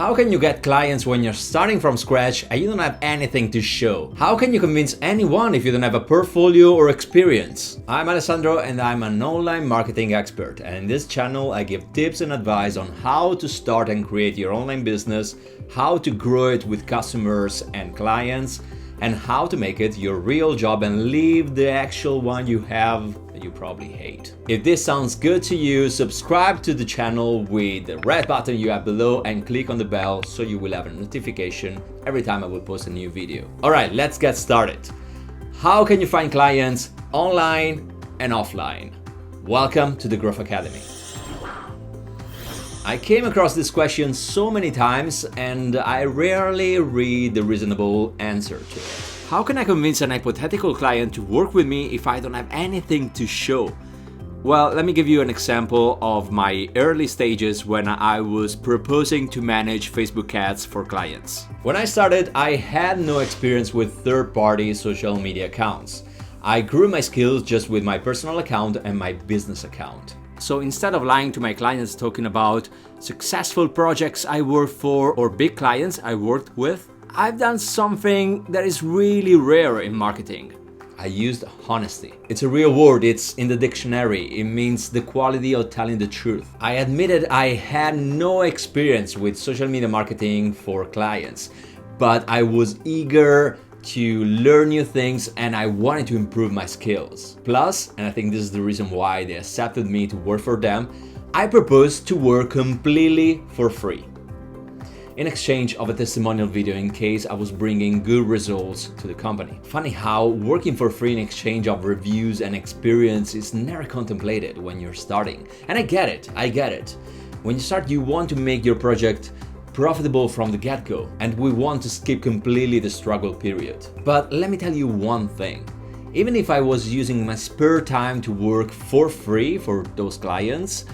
How can you get clients when you're starting from scratch and you don't have anything to show? How can you convince anyone if you don't have a portfolio or experience? I'm Alessandro and I'm an online marketing expert, and in this channel I give tips and advice on how to start and create your online business, how to grow it with customers and clients, and how to make it your real job and leave the actual one you have that you probably hate. If this sounds good to you, subscribe to the channel with the red button you have below and click on the bell so you will have a notification every time I will post a new video. Alright, let's get started. How can you find clients online and offline? Welcome to the Growth Academy. I came across this question so many times and I rarely read the reasonable answer to it. How can I convince an hypothetical client to work with me if I don't have anything to show? Well, let me give you an example of my early stages when I was proposing to manage Facebook ads for clients. When I started, I had no experience with third-party social media accounts. I grew my skills just with my personal account and my business account. So instead of lying to my clients talking about successful projects I worked for or big clients I worked with, I've done something that is really rare in marketing. I used honesty. It's a real word, it's in the dictionary. It means the quality of telling the truth. I admitted I had no experience with social media marketing for clients, but I was eager to learn new things and I wanted to improve my skills. Plus, and I think this is the reason why they accepted me to work for them, I proposed to work completely for free in exchange of a testimonial video in case I was bringing good results to the company. Funny how working for free in exchange of reviews and experience is never contemplated when you're starting. And I get it. When you start, you want to make your project profitable from the get-go, and we want to skip completely the struggle period. But let me tell you one thing. Even if I was using my spare time to work for free for those clients,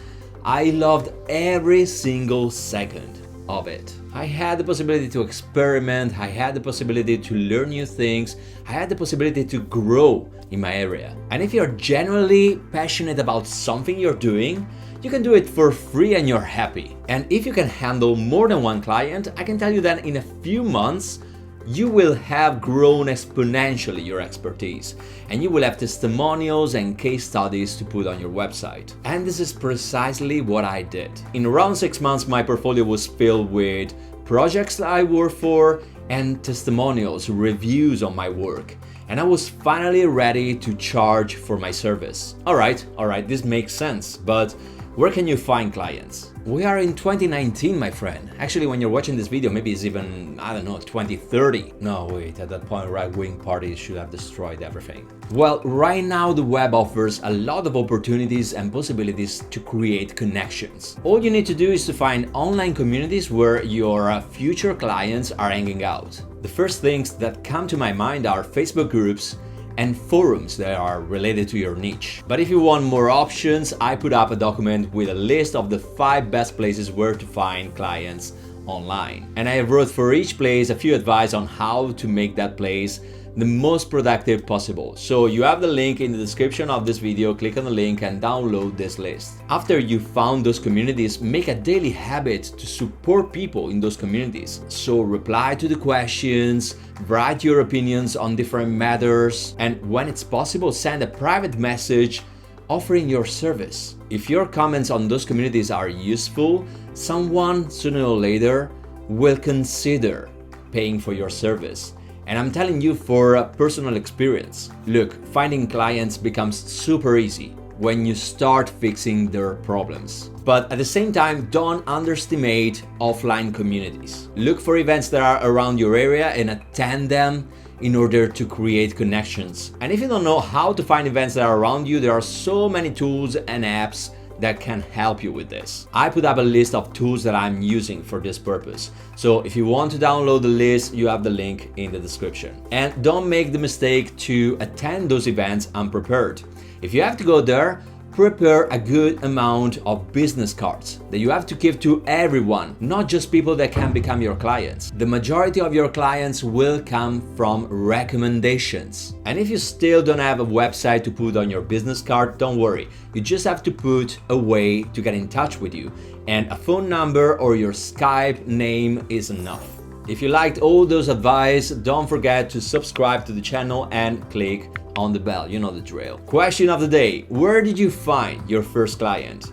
I loved every single second of it. I had the possibility to experiment, I had the possibility to learn new things, I had the possibility to grow in my area. And if you're genuinely passionate about something you're doing, you can do it for free and you're happy. And if you can handle more than one client, I can tell you that in a few months, you will have grown exponentially your expertise, and you will have testimonials and case studies to put on your website. And this is precisely what I did. In around 6 months, my portfolio was filled with projects that I worked for and testimonials, reviews on my work. And I was finally ready to charge for my service. Alright, this makes sense, but where can you find clients? We are in 2019, my friend. Actually, when you're watching this video, maybe it's even, 2030. No, wait, at that point, right-wing parties should have destroyed everything. Well, right now, the web offers a lot of opportunities and possibilities to create connections. All you need to do is to find online communities where your future clients are hanging out. The first things that come to my mind are Facebook groups and forums that are related to your niche. But if you want more options, I put up a document with a list of the 5 best places where to find clients online. And I wrote for each place a few advice on how to make that place the most productive possible. So you have the link in the description of this video, click on the link and download this list. After you found those communities, make a daily habit to support people in those communities. So reply to the questions, write your opinions on different matters, and when it's possible, send a private message offering your service. If your comments on those communities are useful, someone sooner or later will consider paying for your service. And I'm telling you for a personal experience. Look, finding clients becomes super easy when you start fixing their problems. But at the same time, don't underestimate offline communities. Look for events that are around your area and attend them in order to create connections. And if you don't know how to find events that are around you, there are so many tools and apps that can help you with this. I put up a list of tools that I'm using for this purpose. So if you want to download the list, you have the link in the description. And don't make the mistake to attend those events unprepared. If you have to go there, prepare a good amount of business cards that you have to give to everyone, not just people that can become your clients. The majority of your clients will come from recommendations. And if you still don't have a website to put on your business card, don't worry. You just have to put a way to get in touch with you, and a phone number or your Skype name is enough. If you liked all those advice, don't forget to subscribe to the channel and click on the bell, you know the drill. Question of the day: where did you find your first client?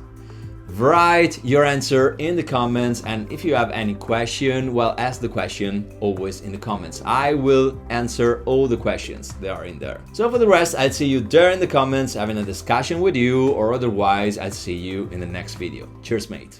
Write your answer in the comments, and if you have any question, well, ask the question always in the comments. I will answer all the questions that are in there. So for the rest, I'll see you there in the comments having a discussion with you, or otherwise I'll see you in the next video. Cheers, mate.